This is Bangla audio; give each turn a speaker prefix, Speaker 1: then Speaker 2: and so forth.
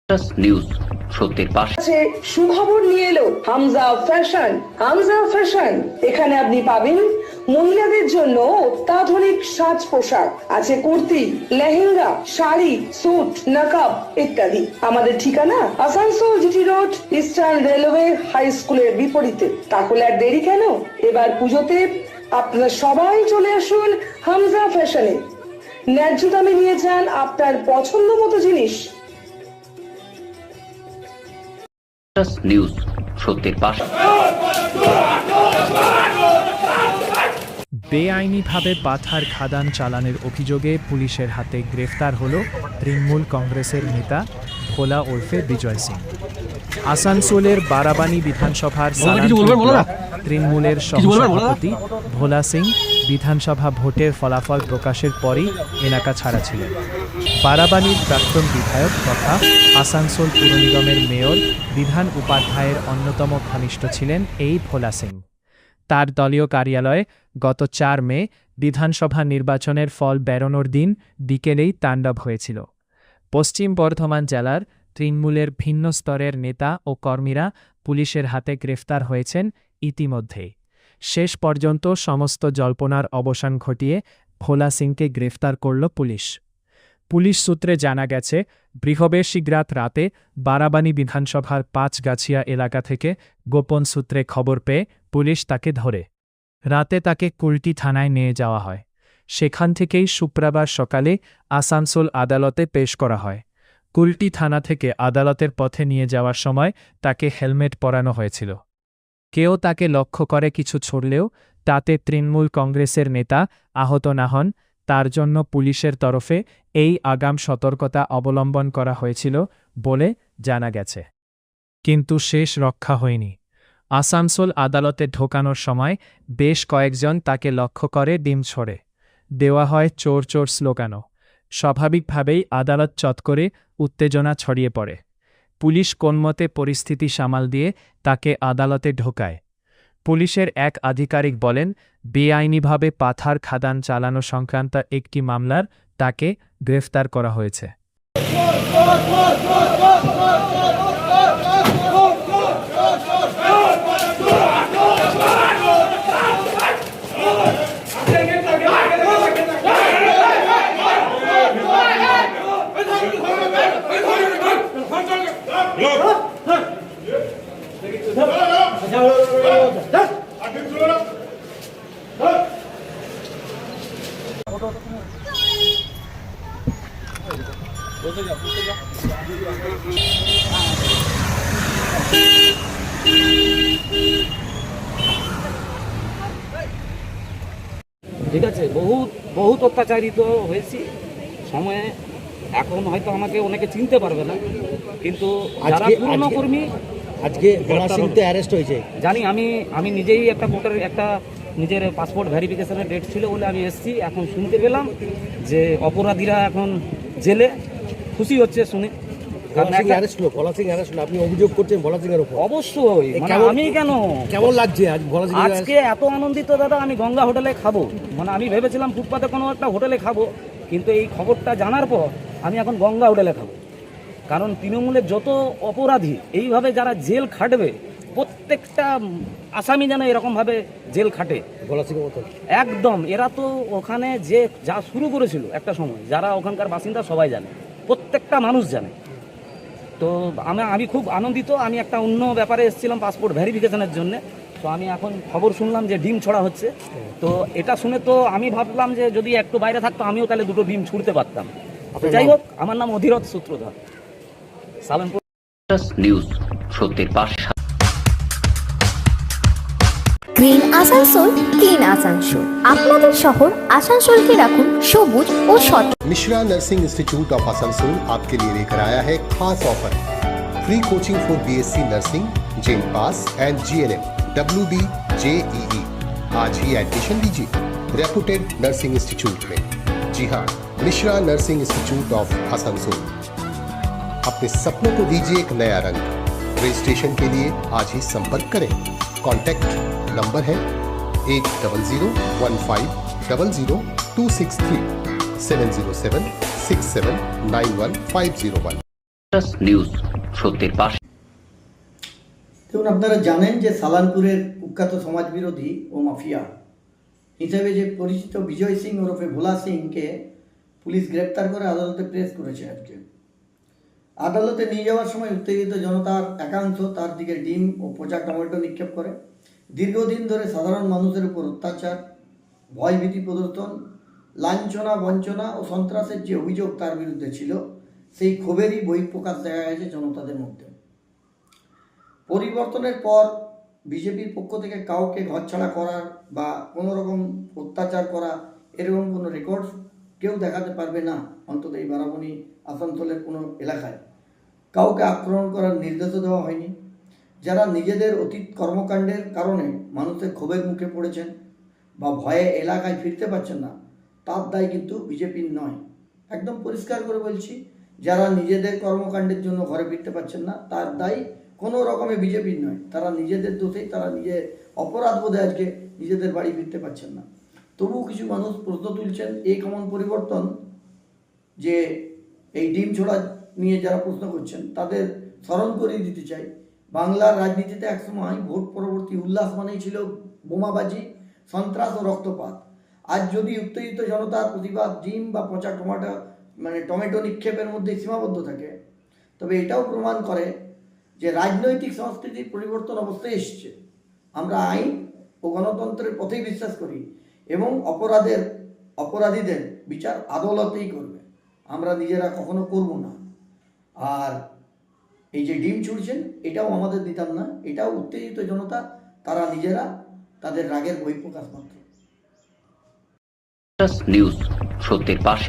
Speaker 1: নিউজ সত্যের পাশে।
Speaker 2: সুখবর নিয়ে এলো হামজা ফ্যাশন। হামজা ফ্যাশন, এখানে আপনি পাবেন মহিলাদের জন্য অত্যাধুনিক সাজ পোশাক, আছে কুর্তি, লেহেঙ্গা, শাড়ি, স্যুট, নকাব ইত্যাদি। আমাদের ঠিকানা Asansol GT road, Eastern Railway high স্কুলের বিপরীতে। তাহলে আর দেরি কেন, এবার পুজোতে আপনারা সবাই চলে আসুন হামজা ফ্যাশনে। ন্যায্য দামে নিয়ে যান আপনার পছন্দ মতো জিনিস।
Speaker 1: নিউজ সত্যের পাশে।
Speaker 3: বেআইনিভাবে পাথার খাদান চালানোর অভিযোগে পুলিশের হাতে গ্রেফতার হল তৃণমূল কংগ্রেসের নেতা ভোলা ওরফে বিজয় সিং। আসানসোলের বারাবানী বিধানসভার তৃণমূলের সহসভাপতি ভোলা সিং বিধানসভা ভোটের ফলাফল প্রকাশের পরই এলাকা ছাড়া ছিলেন। বারাবানীর প্রাক্তন বিধায়ক তথা আসানসোল পুর নিগমের মেয়র বিধান উপাধ্যায়ের অন্যতম ঘনিষ্ঠ ছিলেন এই ভোলা সিং। তার দলীয় কার্যালয়ে গত 4 মে বিধানসভা নির্বাচনের ফল বেরোনোর দিন বিকেলেই তাণ্ডব হয়েছিল। পশ্চিম বর্ধমান জেলার তৃণমূলের ভিন্ন স্তরের নেতা ও কর্মীরা পুলিশের হাতে গ্রেফতার হয়েছেন ইতিমধ্যেই। শেষ পর্যন্ত সমস্ত জল্পনার অবসান ঘটিয়ে ভোলা সিংকে গ্রেফতার করল পুলিশ। পুলিশ সূত্রে জানা গেছে, বৃহস্পতিবার রাতে বারাবানী বিধানসভার 5 গাছিয়া এলাকা থেকে গোপন সূত্রে খবর পেয়ে পুলিশ তাকে ধরে রাতে তাকে কুলটি থানায় নিয়ে যাওয়া হয়। সেখান থেকেই শুক্রবার সকালে আসানসোল আদালতে পেশ করা হয়। কুলটি থানা থেকে আদালতের পথে নিয়ে যাওয়ার সময় তাকে হেলমেট পরানো হয়েছিল। কেউ তাকে লক্ষ্য করে কিছু ছড়লেও তাতে তৃণমূল কংগ্রেসের নেতা আহত না হন, তার জন্য পুলিশের তরফে এই আগাম সতর্কতা অবলম্বন করা হয়েছিল বলে জানা গেছে। কিন্তু শেষ রক্ষা হয়নি। আসানসোল আদালতে ঢোকানোর সময় বেশ কয়েকজন তাকে লক্ষ্য করে ডিম ছড়ে দেওয়া হয় চোর চোর স্লোগানও। স্বাভাবিকভাবেই আদালত চত্বরে উত্তেজনা ছড়িয়ে পড়ে। পুলিশ কোনমতে পরিস্থিতি সামাল দিয়ে তাকে আদালতে ঢোকায়। পুলিশের এক আধিকারিক বলেন, বেআইনিভাবে পাথার খাদান চালানো সংক্রান্ত একটি মামলার তাকে গ্রেফতার করা হয়েছে।
Speaker 4: ঠিক আছে, বহুত অত্যাচারিত হয়েছি সময়ে। এখন হয়তো আমাকে অনেকে চিনতে পারবে না, কিন্তু যারা পুরনো কর্মী,
Speaker 5: আজকে ভোলা সিং তো অ্যারেস্ট হয়েছে
Speaker 4: জানি। আমি নিজেই একটা ভোটার, একটা নিজের পাসপোর্ট ভেরিফিকেশনের ডেট ছিল বলে আমি এসেছি। এখন শুনতে পেলাম যে অপরাধীরা এখন জেলে। খুশি হচ্ছে শুনে।
Speaker 5: আপনি অভিযোগ করছেন ভোলা সিং এর উপর?
Speaker 4: অবশ্যই। আমি কেমন লাগছে আজ ভোলা সিং আজকে এত আনন্দিত দাদা। আমি গঙ্গা হোটেলে খাবো, আমি ভেবেছিলাম ফুটপাতে কোনো একটা হোটেলে খাবো, কিন্তু এই খবরটা জানার পর আমি এখন গঙ্গা হোটেলে খাবো। কারণ তৃণমূলের যত অপরাধী এইভাবে যারা জেল খাটবে, প্রত্যেকটা আসামি যেন এরকমভাবে জেল খাটে ভোলা সিং মতো একদম। এরা তো ওখানে যে যা শুরু করেছিল একটা সময়, যারা ওখানকার বাসিন্দা সবাই জানে, প্রত্যেকটা মানুষ জানে। তো আমি খুব আনন্দিত। আমি একটা অন্য ব্যাপারে এসেছিলাম পাসপোর্ট ভেরিফিকেশনের জন্য। তো আমি এখন খবর শুনলাম যে ডিম ছড়া হচ্ছে। তো এটা শুনে তো আমি ভাবলাম যে যদি একটু বাইরে থাকতো আমিও তাহলে 2টো ডিম ছুড়তে পারতাম। যাই হোক, আমার নাম অধীরথ সূত্রধর, সালামপুর।
Speaker 1: নিউজ সত্যের পাশে।
Speaker 6: Green Asansol, clean Asansol. আপনাদের শহর আসানসোলকে রাখুন সবুজ ও স্বচ্ছ।
Speaker 7: Mishra nursing institute of Asansol आपके लिए लेकर आया है खास offer. Free coaching for BSc nursing, जेम pass and GNM, WD, JEE। आज ही एडमिशन लीजिए रेपुटेड नर्सिंग इंस्टीट्यूट में। जी हाँ, Mishra nursing institute of Asansol. अपने सपनों को दीजिए एक नया रंग। रजिस्ट्रेशन के लिए आज ही संपर्क करें। कॉन्टैक्ट नंबर है 801500263263 70767911501।
Speaker 1: নিউজ সত্যের পাশে।
Speaker 8: দেখুন, আপনারা জানেন যে সালানপুরের কুখ্যাত সমাজবিরোধী ও মাফিয়া হিসেবে যে পরিচিত বিজয় সিং ওরফে ভোলা সিংকে পুলিশ গ্রেপ্তার করে আদালতে প্রেস করেছে। আজকে আদালতে নিয়ে যাওয়ার সময় উত্তেজিত জনতার একাংশ তার দিকে ডিম ও পচা টমেটো নিক্ষেপ করে। দীর্ঘদিন ধরে সাধারণ মানুষের উপর অত্যাচার, ভয়ভীতি প্রদর্শন, লাঞ্ছনা, বঞ্চনা ও সন্ত্রাসের যে অভিযোগ তার বিরুদ্ধে ছিল, সেই ক্ষোভেরই বহিঃপ্রকাশ দেখা গেছে জনতাদের মধ্যে। পরিবর্তনের পর বিজেপির পক্ষ থেকে কাউকে ঘরছাড়া করার বা কোনো রকম অত্যাচার করা এরকম কোনো রেকর্ড কেউ দেখাতে পারবে না। অন্তত এই বারাবণী আসানসোলের কোনো এলাকায় কাউকে আক্রমণ করার নির্দেশও দেওয়া হয়নি। যারা নিজেদের অতীত কর্মকাণ্ডের কারণে মানুষের ক্ষোভের মুখে পড়েছেন বা ভয়ে এলাকায় ফিরতে পারছেন না, তার দায় কিন্তু বিজেপির নয়। একদম পরিষ্কার করে বলছি, যারা নিজেদের কর্মকাণ্ডের জন্য ঘরে ফিরতে পারছেন না, তার দায় কোনো রকমে বিজেপির নয়। তারা নিজেদের দোষেই, তারা নিজে অপরাধ বোধে আজকে নিজেদের বাড়ি ফিরতে পারছেন না। তবুও কিছু মানুষ প্রশ্ন তুলছেন, এই কেমন পরিবর্তন যে এই ডিম ছোড়া নিয়ে যারা প্রশ্ন করছেন তাদের স্মরণ করিয়ে দিতে চাই, বাংলার রাজনীতিতে একসময় ভোট পরবর্তী উল্লাস মানেই ছিল বোমাবাজি, সন্ত্রাস ও রক্তপাত। আজ যদি উত্তেজিত জনতার প্রতিবাদ ডিম বা পচা টমেটো নিক্ষেপের মধ্যে সীমাবদ্ধ থাকে, তবে এটাও প্রমাণ করে যে রাজনৈতিক সংস্কৃতির পরিবর্তন অবস্থায় এসছে। আমরা আইন ও গণতন্ত্রের পথেই বিশ্বাস করি এবং অপরাধীদের বিচার আদালতেই করবে, আমরা নিজেরা কখনো করব না। আর এই যে ডিম ছুড়ছেন, এটাও আমাদের দিতাম না, এটাও উত্তেজিত জনতা, তারা নিজেরা তাদের রাগের বহিঃপ্রকাশ মাত্র।
Speaker 1: নিউজ সত্যের পাশে।